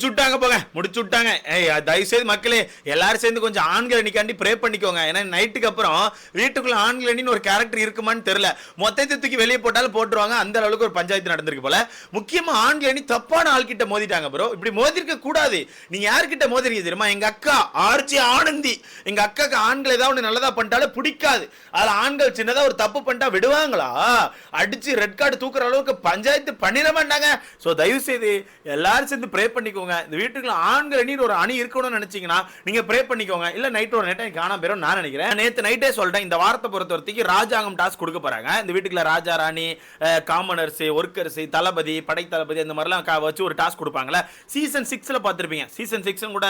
சுட்டாங்க போங்க, முடிச்சு விட்டாங்க. தயவுசெய்து மக்களே எல்லாரும் சேர்ந்து கொஞ்சம் ஆண்கள் அணிக்காண்டி ப்ரே பண்ணிக்கோங்க. ஏன்னா நைட்டுக்கு அப்புறம் வீட்டுக்குள்ள ஆண்கள் அணின்னு ஒரு கேரக்டர் இருக்குமான்னு தெரியல. மொத்தத்தை தூக்கி வெளியே போட்டாலும் போட்டுருவாங்க. அந்த அளவுக்கு ஒரு பஞ்சாயத்து நடந்திருக்கு போல. முக்கியமா ஆண்கள் அணி தப்பான ஆள் கிட்ட மோதிட்டாங்க ப்ரோ. இப்படி மோதிருக்க கூடாது. நீங்க யார்கிட்ட மோதிருக்கீங்க தெரியுமா? எங்க அக்கா ஆர்ச்சி ஆனந்தி. எங்க அக்காக்கு ஆண்கள் ஏதாவது ஒன்று நல்லதா பண்ணிட்டாலும் பிடிக்காது. அதுல ஆண்கள் சின்னதா ஒரு தப்பு பண்ணிட்டா விடுவாங்களா? அடிச்சு ரெட் கார்டு தூக்குற அளவுக்கு பஞ்சாயத்து பண்ணிட மாட்டாங்க. ஸோ தயவு செய்து எல்லாரும் சேர்ந்து ப்ரே பண்ணிக்கோங்க. இந்த வீட்டுக்குள்ள ஆண்கள் அணி ஒரு அணி இருக்கணும்னு நினைச்சீங்கன்னா நீங்க ப்ரே பண்ணிக்கோங்க. இல்ல நைட் ஒரு நைட் காணாம போயிடும் நான் நினைக்கிறேன். நேத்து நைட்டே சொல்லிட்டேன், இந்த வாரத்தை பொறுத்தவரைக்கும் ராஜாங்கம் டாஸ்க் கொடுக்க போறாங்க. இந்த வீட்டுக்குள்ள ராஜா ராணி, காமனர்ஸ், ஒர்க்கர்ஸ், தளபதி, படை தளபதி அந்த மாதிரிலாம் வச்சு ஒரு டாஸ்க் கொடுப்பாங்கல்ல. சீசன் 6ல பார்த்திருப்பீங்க. சீசன் 6 கூட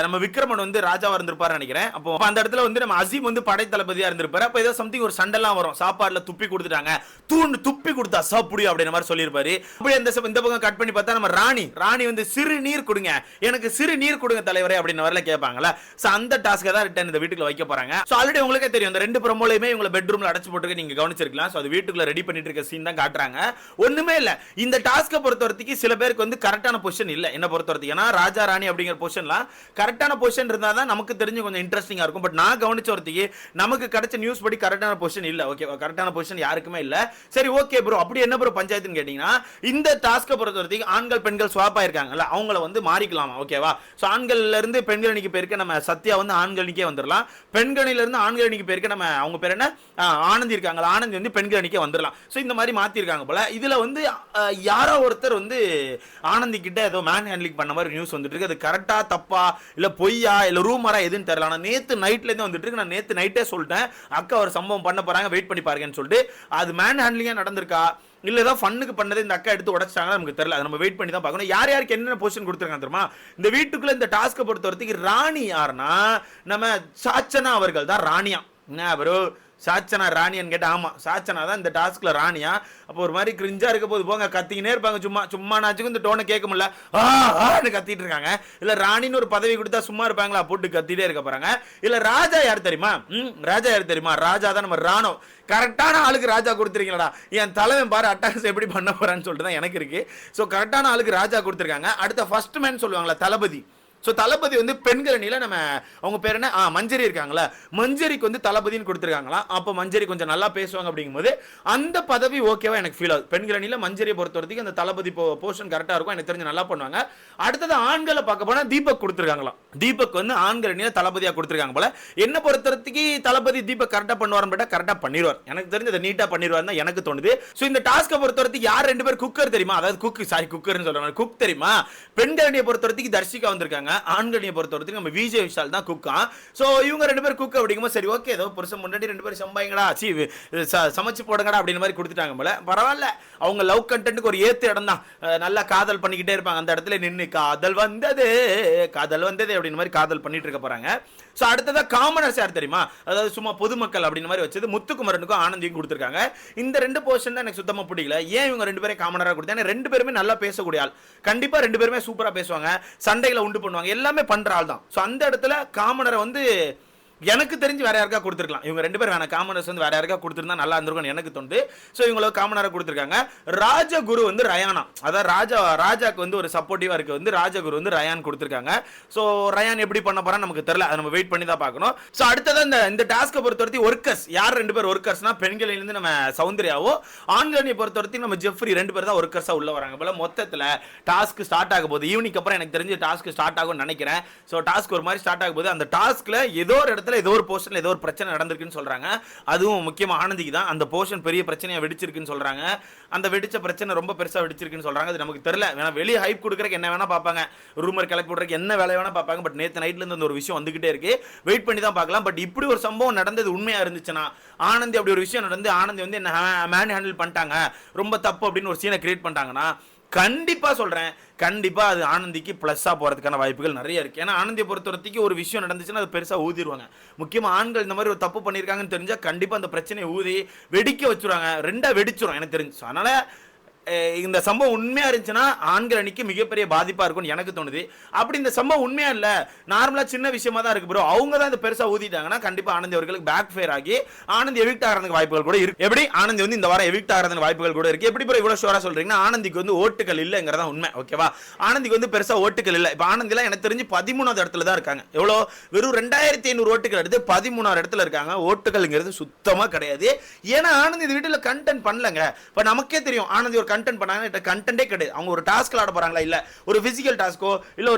நம்ம விக்ரமன் வந்து ராஜாவா இருந்திருப்பாரு நினைக்கிறேன். அப்போ அந்த இடத்துல வந்து நம்ம அசீம் வந்து படை தளபதியா இருந்திருப்பாரு. அப்ப ஏதோ சம்திங் ஒரு சண்டைலாம் வரும். சாப்பாடுல துப்பி கொடுத்துட்டாங்க, தூண்டு துப்பி கொடுத்தா சாப்பிடு அப்படின்ற மாதிரி சொல்லியிருப்பாரு. அப்படியே இந்த பக்கம் கட் பண்ணி பார்த்தா நம்ம ராணி வந்து சிறு நீர் கொடுங்க, எனக்கு சிறு நீர் கொடுங்க தலைவரே அப்படின்னு வரல கேட்பாங்கல்ல. சோ அந்த டாஸ்க் தான் ரிட்டர்ன் இந்த வீட்டுக்குள்ள வைக்க போறாங்க. சோ ஆல்ரெடி உங்களுக்கே தெரியும், அந்த ரெண்டு ப்ரோமோலயுமே இவங்க பெட்ரூம்ல அடைச்சு போட்டுருக்கு, நீங்க கவனிச்சிருக்கலாம். சோ அது வீட்டுக்குள்ள ரெடி பண்ணிட்டு இருக்க சீன் தான் காட்டுறாங்க. ஒண்ணுமே இல்ல. இந்த டாஸ்கை பொறுத்தவரைக்கும் சில பேருக்கு வந்து கரெக்டான பொசிஷன் இல்ல என்ன பொறுத்தவரைக்கும். ஏன்னா ராஜா ராணி அப்படிங்கிற பொசிஷன்லாம் கரெக்டான பொசிஷன் இருந்தா தான் நமக்கு தெரிஞ்சு கொஞ்சம் இன்ட்ரெஸ்டிங்கா இருக்கும். பட் நான் கவனிச்ச ஒருத்திக்கு நமக்கு கிடைச்ச நியூஸ் படி கரெக்டான பொசிஷன் இல்ல. ஓகே, கரெக்டான பொசிஷன் யாருக்குமே இல்ல. சரி ஓகே ப்ரோ, அப்படி என்ன ப்ரோ பஞ்சாயத்துன்னு கேட்டீங்கன்னா, இந்த டாஸ்கை பொறுத்தவரைக்கும் ஆண்கள் பெண்கள் ஸ்வாப் ஆயிருக்காங்கல்ல, அவங்கள வந்து மாறிக்கலாமா? ஓகேவா? சோ ஆண்கள்ல இருந்து பெண்கள் அணிக்கு பேருக்கு நம்ம சத்யா வந்து ஆண்கள் அணிக்கே வந்துடலாம். பெண்கள் அணில இருந்து ஆண்கள் அணிக்கு பேருக்கு நம்ம அவங்க பேர் என்ன ஆனந்தி இருக்காங்களா, ஆனந்தி வந்து பெண்கள் அணிக்கே வந்துடலாம். சோ இந்த மாதிரி மாத்தி இருக்காங்க போல. இதுல வந்து யாரோ ஒருத்தர் வந்து ஆனந்தி கிட்ட ஏதோ மேன் ஹேண்ட்லிங் பண்ண மாதிரி நியூஸ் வந்துட்டு இருக்கு. அது கரெக்டா தப்பா இல்ல பொய்யா இல்ல ரூமரா எதுன்னு தெரியல. ஆனா நேத்து நைட்ல இருந்து வந்துட்டு இருக்கு. நான் நேத்து நைட்டே சொல்லிட்டேன், அக்கா ஒரு சம்பவம் பண்ண போறாங்க, வெயிட் பண்ணி பாருங்கன்னு சொல்லிட்டு. அது மேன் ஹேண்ட்லிங்கா நடந்திருக்கா இல்ல ஏதாவது ஃபன்னுக்கு பண்ணது இந்த அக்கா எடுத்து உடைச்சாங்க நமக்கு தெரியல. அது நம்ம வெயிட் பண்ணி தான் பார்க்கணும். யார் யாருக்கு என்னென்ன பொசிஷன் கொடுத்துருக்காங்க தெரியுமா? இந்த வீட்டுக்குள்ள இந்த டாஸ்க்கை பொறுத்தவரைக்கும் ராணி யாருன்னா நம்ம சாச்சனா அவர்கள் தான் ராணியா. என்ன ப்ரோ சாச்சனா ராணியான்னு கேட்டா, ஆமா சாச்சனா தான் இந்த டாஸ்க்ல ராணியா. அப்போ ஒரு மாதிரி கிரிஞ்சா இருக்க போது போங்க, கத்திக்கினே இருப்பாங்க. சும்மா நாச்சுக்கும் இந்த டோனை கேட்க முடியல, கத்திட்டு இருக்காங்க. இல்ல ராணின்னு ஒரு பதவி கொடுத்தா சும்மா இருப்பாங்களா? போட்டு கத்திட்டே இருக்க போறாங்க. இல்ல ராஜா யார் தெரியுமா? ராஜா யார் தெரியுமா? ராஜா தான் நம்ம ராணோ. கரெக்டான ஆளுக்கு ராஜா கொடுத்துருக்கீங்களா? என் தலைவன் பாரு அட்டாக்ஸ் எப்படி பண்ண போறான்னு சொல்லிட்டு தான் எனக்கு இருக்கு. ஸோ கரெக்டான ஆளுக்கு ராஜா கொடுத்துருக்காங்க. அடுத்த ஃபர்ஸ்ட் மேன் சொல்லுவாங்களா தளபதி. ஸோ தளபதி வந்து பெண்கள் அணியில் நம்ம அவங்க பேர் என்ன மஞ்சரி இருக்காங்களா, மஞ்சரிக்கு வந்து தளபதினு கொடுத்துருக்காங்களா. அப்போ மஞ்சரி கொஞ்சம் நல்லா பேசுவாங்க. அப்படிங்கும்போது அந்த பதவி ஓகேவா எனக்கு ஃபீல் ஆகுது. பெண்கள் அணியில் மஞ்சரியை பொறுத்த வரைக்கும் அந்த தளபதி போர்ஷன் கரெக்டாக இருக்கும், எனக்கு தெரிஞ்சு நல்லா பண்ணுவாங்க. அடுத்தது ஆண்களை பார்க்க போனால் தீபக் கொடுத்துருக்காங்களாம். தீபக் வந்து ஆண்கள் அணியில் தளபதியாக கொடுத்துருக்காங்க போல. என்ன பொறுத்தவரைக்கு தளபதி தீபக் கரெக்டாக பண்ணுவார், கரெக்டாக பண்ணிடுவார். எனக்கு தெரிஞ்சு அதை நீட்டாக பண்ணிடுவார் தான் எனக்கு தோணுது. ஸோ இந்த டாஸ்க்கை பொறுத்தவரைக்கும் யார் ரெண்டு பேர் குக்கர் தெரியுமா? அதாவது குக்கர்னு சொல்றாங்க, குக் தெரியுமா? பெண்கள் அணியை பொறுத்தவரைக்கும் தர்ஷிகா வந்திருக்காங்க. ஆண்களியை பொறுத்தவரைக்கும் நம்ம விஜய் விஷால் தான் குக்கா. சோ இவங்க ரெண்டு பேர் குக் அப்படிங்கும்போது சரி ஓகே, ஏதோ புருஷன் முன்னாடி ரெண்டு பேரும் சம்பாயிங்கடா, சமைச்சு போடுங்கடா அப்படின்னு மாதிரி கொடுத்துட்டாங்க போல. பரவாயில்ல, அவங்க லவ் கண்டென்ட்டுக்கு ஒரு ஏத்து இடம் தான். நல்லா காதல் பண்ணிக்கிட்டே இருப்பாங்க அந்த இடத்துல நின்று, காதல் வந்தது அப்படின்னு மாதிரி காதல் பண்ணிட்டு இருக்க போறாங்க. சோ அடுத்ததா காமனர்ஸ் யார் தெரியுமா? அதாவது சும்மா பொதுமக்கள் அப்படின்னு மாதிரி வச்சது முத்துக்குமரனுக்கும் ஆனந்தியும் கொடுத்துருக்காங்க. இந்த ரெண்டு போர்ஷன் தான் எனக்கு சுத்தமா பிடிக்கல. ஏன் இவங்க ரெண்டு பேரும் காமனரா கொடுத்தாங்க? ரெண்டு பேருமே நல்லா பேசக்கூடிய ஆள், கண்டிப்பா ரெண்டு பேருமே சூப்பரா பேசுவாங்க, சண்டைகளை உண்டு பண்ணுவாங்க, எல்லாமே பண்ற ஆள் தான். சோ அந்த இடத்துல காமனரை வந்து எனக்கு தெரிஞ்சு வேற யாருக்கா கொடுத்துருக்கலாம். இவங்க ரெண்டு பேரும் வேணா, காமனர்ஸ் வந்து வேற யாருக்கா கொடுத்துருந்தா நல்லா இருந்திருக்கும் எனக்கு தோணுது. ஸோ இவங்களுக்கு காமனரா கொடுத்துருக்காங்க. ராஜகுரு வந்து ரயானா, அதாவது ராஜாக்கு வந்து ஒரு சப்போர்ட்டிவா இருக்கு வந்து ராஜகுரு வந்து ரயான் கொடுத்துருக்காங்க. ஸோ ரயான் எப்படி பண்ண போறான்னு நமக்கு தெரியல, அதை நம்ம வெயிட் பண்ணி தான் பார்க்கணும். ஸோ அடுத்தது இந்த டாஸ்க்கை பொறுத்தவரைக்கும் ஒர்க்கர்ஸ் யார் ரெண்டு பேர் ஒர்க்கர்ஸ்னா, பெண்களிலிருந்து நம்ம சௌந்தர்யாவோ, ஆண்களை பொறுத்தவரைக்கும் நம்ம ஜெஃப்ரி ரெண்டு பேர் தான் ஒர்க்கர்ஸா உள்ள வராங்க போல. மொத்தத்தில் டாஸ்க் ஸ்டார்ட் ஆக போகுது. ஈவினிங் அப்புறம் எனக்கு தெரிஞ்சு டாஸ்க் ஸ்டார்ட் ஆகும்னு நினைக்கிறேன். ஸோ டாஸ்க் ஒரு மாதிரி ஸ்டார்ட் ஆக போகுது. அந்த டாஸ்க்ல ஏதோ ஒரு இடத்துல ஏதோ ஒரு போர்ஷன்ல ஏதோ ஒரு பிரச்சனை நடந்திருக்குன்னு சொல்றாங்க. அதுவும் முக்கியமா ஆனந்திக்கு தான் அந்த போர்ஷன் பெரிய பிரச்சனையா வெடிச்சிருக்குன்னு சொல்றாங்க. அந்த வெடிச்ச பிரச்சனை ரொம்ப பெருசா வெடிச்சிருக்குன்னு சொல்றாங்க. அது நமக்கு தெரியல. வேணா வெளியே ஹைப் கொடுக்கறதுக்கு என்ன வேணா பார்ப்பாங்க, ரூமர் கிளப்பி விடுறதுக்கு என்ன வேலை வேணா பார்ப்பாங்க. பட் நேத்து நைட்ல இருந்து அந்த ஒரு விஷயம் வந்துகிட்டே இருக்கு, வெயிட் பண்ணி தான் பார்க்கலாம். பட் இப்படி ஒரு சம்பவம் நடந்தது உண்மையா இருந்துச்சுன்னா, ஆனந்தி அப்படி ஒரு விஷயம் நடந்து ஆனந்தி வந்து என்ன மேன் ஹேண்டில் பண்ணிட்டாங்க, ரொம்ப தப்பு அப்படின்னு ஒரு சீனை கிரியேட் பண்ணிட்டாங்கன்னா, கண்டிப்பா சொல்றேன், கண்டிப்பா அது ஆனந்திக்கு பிளஸ்ஸா போறதுக்கான வாய்ப்புகள் நிறைய இருக்கு. ஏன்னா ஆனந்தியை பொறுத்தவரைக்கும் ஒரு விஷயம் நடந்துச்சுன்னா அது பெருசா ஊதிடுவாங்க. முக்கியமா ஆண்கள் இந்த மாதிரி ஒரு தப்பு பண்ணியிருக்காங்கன்னு தெரிஞ்சா கண்டிப்பா அந்த பிரச்சனையை ஊதி வெடிக்க வச்சுருவாங்க, ரெண்டா வெடிச்சிரும் எனக்கு தெரிஞ்சு. அதனால இந்த சம்பவம் உண்மையா இருந்துச்சுன்னா ஆண்கள் அணிக்கு மிகப்பெரிய பாதிப்பா இருக்கும்னு எனக்கு தோணுது. அப்படி இந்த சம்பவம் உண்மையா இல்ல, நார்மலா சின்ன விஷயமா தான் இருக்கு ப்ரோ, அவங்க தான் இந்த பெருசா ஊதிட்டாங்கன்னா கண்டிப்பா ஆனந்தி அவர்களுக்கு பேக் ஃபேர் ஆகி ஆனந்தி எவிக்ட் ஆகிறதுக்கு வாய்ப்புகள் கூட இருக்கு. எப்படி ஆனந்தி வந்து இந்த வாரம் எவிக்ட் ஆகிறதுக்கு வாய்ப்புகள் கூட இருக்கு. எப்படி ப்ரோ இவ்வளவு ஷோரா சொல்றீங்கன்னா, ஆனந்திக்கு வந்து ஓட்டுகள் இல்லங்கிறதா உண்மை. ஓகேவா, ஆனந்திக்கு வந்து பெருசா ஓட்டுகள் இல்ல. இப்ப ஆனந்தில எனக்கு தெரிஞ்சு 13வது இடத்துல தான் இருக்காங்க. எவ்வளோ, வெறும் 2500 ஓட்டுகள் எடுத்து 13வது இடத்துல இருக்காங்க. ஓட்டுகள்ங்கிறது சுத்தமா கிடையாது. ஏன்னா ஆனந்தி இந்த வீட்டுல கண்டென்ட் பண்ணலங்க. இப்ப நமக்கே தெரியும் ஆனந்தி ஒரு கண்டென்ட் பண்ணாங்க, கண்டென்ட்டே கிடையாது. அவங்க ஒரு டாஸ்க் ஆட போறாங்களா, இல்ல ஒரு பிசிக்கல் டாஸ்க்கோ இல்ல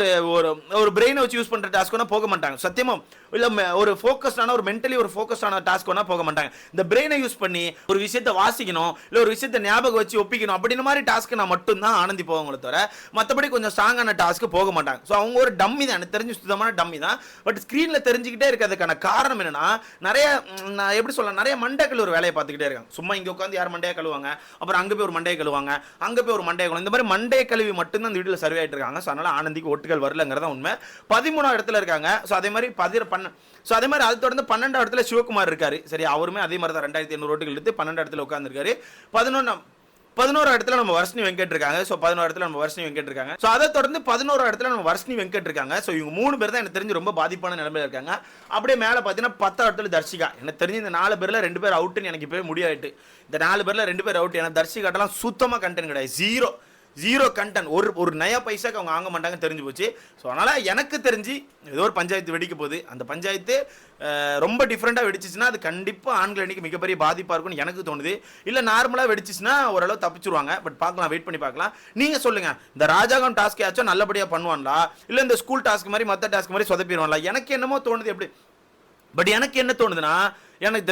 ஒரு பிரெயினை வச்சு யூஸ் பண்ற டாஸ்க்கோ போக மாட்டாங்க சத்தியமா. இல்ல ஒரு ஃபோக்கஸ்டான ஒரு மென்டலி ஒரு ஃபோக்கஸ்டான டாஸ்க்கோனா போக மாட்டாங்க. இந்த பிரெயினை யூஸ் பண்ணி ஒரு விஷயத்தை வாசிக்கணும், இல்ல ஒரு விஷயத்தை ஞாபகம் வச்சு ஒப்பிக்கணும் அப்படின்ற மாதிரி டாஸ்க்கு நான் மட்டும் தான் ஆனந்தி போவாங்களே தவிர மற்றபடி கொஞ்சம் ஸ்ட்ராங்கான டாஸ்க்கு போக மாட்டாங்க. ஸோ அவங்க ஒரு டம்மி தான், எனக்கு தெரிஞ்சு சுத்தமான டம்மி தான். பட் ஸ்க்ரீனில் தெரிஞ்சுக்கிட்டே இருக்கிறதுக்கான காரணம் என்னன்னா, நிறைய நான் எப்படி சொல்லலாம், நிறைய மண்டைகள் ஒரு வேலையை பார்த்துக்கிட்டே இருக்காங்க. சும்மா இங்கே உட்காந்து யார் மண்டையை கழுவாங்க, அப்புறம் அங்கே போய் ஒரு மண்டையை கழுவாங்க, அங்கே போய் ஒரு மண்டையை கழுவாங்க, இந்த மாதிரி மண்டையை கழுவி மட்டும்தான் இந்த வீட்டில் சர்வே ஆகிட்டு இருக்காங்க. ஸோ அதனால ஆனந்திக்கு ஓட்டுகள் வரலங்கிறதா உண்மை. 13வது இடத்துல இருக்காங்க. ஸோ அதே மாதிரி அது தொடர்ந்து 12வது இடத்துல சிவகுமார் இருக்காரு. சரி, அவருமே அதே மாதிரி தான் 2500 ஓட்டுகள் எடுத்து 12வது இடத்துல உட்கார்ந்துருக்காரு. 11வது இடத்துல நம்ம வர்ஷினி வெங்கட் இருக்காங்க. ஸோ 11வது இடத்துல நம்ம வர்ஷினி வெங்கட் இருக்காங்க. ஸோ அதை தொடர்ந்து 11வது இடத்துல நம்ம வர்ஷினி வெங்கட் இருக்காங்க. ஸோ இவங்க 3 பேர் தான் எனக்கு தெரிஞ்சு ரொம்ப பாதிப்பான நிலைமையில இருக்காங்க. அப்படியே மேலே பார்த்தீங்கன்னா 10வது இடத்துல தர்ஷிகா. எனக்கு தெரிஞ்சு இந்த 4 பேர்ல 2 பேர் அவுட்டுன்னு எனக்கு இப்பவே முடியாயிட்டு. இந்த 4 பேர்ல 2 பேர் அவுட். எனக்கு தர்ஷிகாட்டெல்லாம் சுத்தமாக கண்டென்ட் கிடையாது. Zero content. ஒரு நயா பைசாக்கு அவங்க வாங்க மாட்டாங்க தெரிஞ்சு போச்சு. ஸோ அதனால் எனக்கு தெரிஞ்சு ஏதோ ஒரு பஞ்சாயத்து வெடிக்க போகுது. அந்த பஞ்சாயத்து ரொம்ப டிஃப்ரெண்ட்டாக வெடிச்சிச்சுன்னா அது கண்டிப்பாக ஆண்கள் அணிக்கு மிகப்பெரிய பாதிப்பாக இருக்கும்னு எனக்கு தோணுது. இல்லை நார்மலாக வெடிச்சிச்சுன்னா ஓரளவு தப்பிச்சிருவாங்க. பட் பார்க்கலாம், வெயிட் பண்ணி பார்க்கலாம். நீங்கள் சொல்லுங்கள், இந்த ராஜாங்கம் டாஸ்க் ஆச்சும் நல்லபடியாக பண்ணுவாங்களா, இல்லை இந்த ஸ்கூல் டாஸ்க் மாதிரி மற்ற டாஸ்க் மாதிரி சொதப்பிடுவாங்களா? எனக்கு என்னமோ தோணுது எப்படி. பட் எனக்கு என்ன தோணுதுன்னா, எனக்கு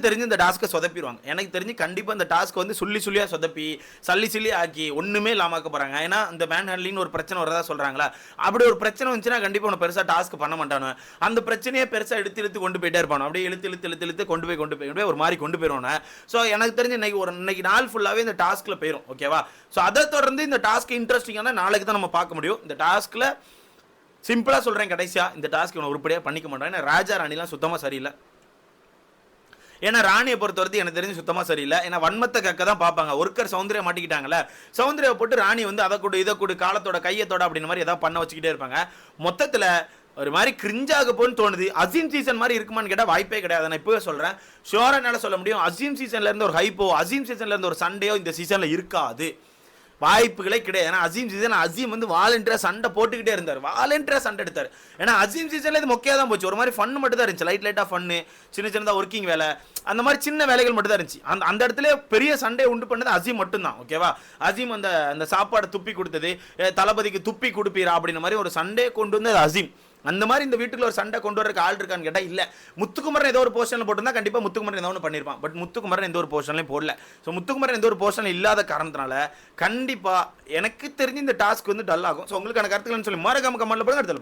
தெரிஞ்சு இந்த டாஸ்க்கை சொதப்பிடுவாங்க. எனக்கு தெரிஞ்சு கண்டிப்பாக இந்த டாஸ்க் வந்து சொல்லியாக சொதப்பி சல்லி ஆக்கி ஒன்றுமே இல்லாமக்க போகிறாங்க. ஏன்னா இந்த மேன் ஹேண்ட்லிங்னு ஒரு பிரச்சனை வரதா சொல்கிறாங்களா, அப்படி ஒரு பிரச்சனை வந்துச்சுன்னா கண்டிப்பாக ஒன்று பெருசாக டாஸ்க் பண்ண மாட்டானு. அந்த பிரச்சனையே பெருசாக இழுத்து கொண்டு போயிட்டே இருப்பானு. அப்படியே இழுத்து கொண்டு போய் ஒரு மாதிரி கொண்டு போயிடுவானு. ஸோ எனக்கு தெரிஞ்சு இன்னைக்கு நாள் ஃபுல்லாகவே இந்த டாஸ்க்கில் போயிடும். ஓகேவா, ஸோ அதை தொடர்ந்து இந்த டாஸ்க் இன்ட்ரெஸ்டிங்கான நாளைக்கு தான் நம்ம பார்க்க முடியும். இந்த டாஸ்க்கில் சிம்பிளாக சொல்கிறேன், கடைசியாக இந்த டாஸ்க் இவனை உருப்படியாக பண்ணிக்க மாட்டான். ஏன்னா ராஜா ராணிலாம் சுத்தமாக சரியில்லை. ஏன்னா ராணியை பொறுத்தவரைக்கும் எனக்கு தெரிஞ்சு சுத்தமாக சரியில்லை. ஏன்னா வன்மத்தை கக்க தான் பார்ப்பாங்க. ஒருக்கர் சௌந்தர்யா மாட்டிக்கிட்டாங்கல்ல, சௌந்தர்யா போட்டு ராணி வந்து அதை கொடு இதை கொடு காலத்தோட கையத்தோட அப்படின்ற மாதிரி ஏதாவது பண்ண வச்சுக்கிட்டே இருப்பாங்க. மொத்தத்தில் ஒரு மாதிரி கிரிஞ்சாக போன்னு தோணுது. அசீம் சீசன் மாதிரி இருக்குமான்னு கேட்டால் வாய்ப்பே கிடையாது. நான் இப்போவே சொல்கிறேன், ஷோராக என்னால் சொல்ல முடியும், அசீம் சீசன்லேருந்து ஒரு ஹைப்போ, அசீம் சீசன்லேருந்து ஒரு சண்டையோ இந்த சீசனில் இருக்காது. வாய்ப்புகளே கிடையாது. ஏன்னா அசீம் வந்து வாலண்டியரா சண்டை போட்டுக்கிட்டே இருந்தார், வாலண்டியரா சண்டை எடுத்தார். ஏன்னா அசீம் சீசன்ல இது மொக்கையா தான் போச்சு. ஒரு மாதிரி ஃபன் மட்டும் தான் இருந்துச்சு, லைட்டா ஃபன்னு, சின்னதா ஒர்க்கிங் வேலை, அந்த மாதிரி சின்ன வேலைகள் மட்டும் தான் இருந்துச்சு. அந்த இடத்துல பெரிய சண்டையை உண்டு பண்ணது அசீம் மட்டும்தான். ஓகேவா, அசீம் அந்த சாப்பாடை துப்பி கொடுத்தது, தளபதிக்கு துப்பி கொடுப்பீரா அப்படின்ற மாதிரி ஒரு சண்டையை கொண்டு வந்து அது அசீம். அந்த மாதிரி இந்த வீட்டுக்குள்ள ஒரு சண்டை கொண்டு வரக்கு ஆள் இருக்கான்னு கேட்டால் இல்லை. முத்துக்குமரன் ஏதோ ஒரு போர்ஷனில் போட்டிருந்தா கண்டிப்பாக முத்துக்குமரன் ஏதோ ஒன்று பண்ணியிருப்பான். பட் முத்துக்குமரன் எந்த ஒரு போர்ஷன்லையும் போடல. ஸோ முத்துக்குமரன் எந்த ஒரு போர்ஷன் இல்லாத காரணத்தினால கண்டிப்பாக எனக்கு தெரிஞ்சு இந்த டாஸ்க் வந்து டல் ஆகும். ஸோ உங்களுக்கான கருத்துக்கள்னு சொல்லி மறக்காம கமெண்ட்ல போடுங்க. அடுத்த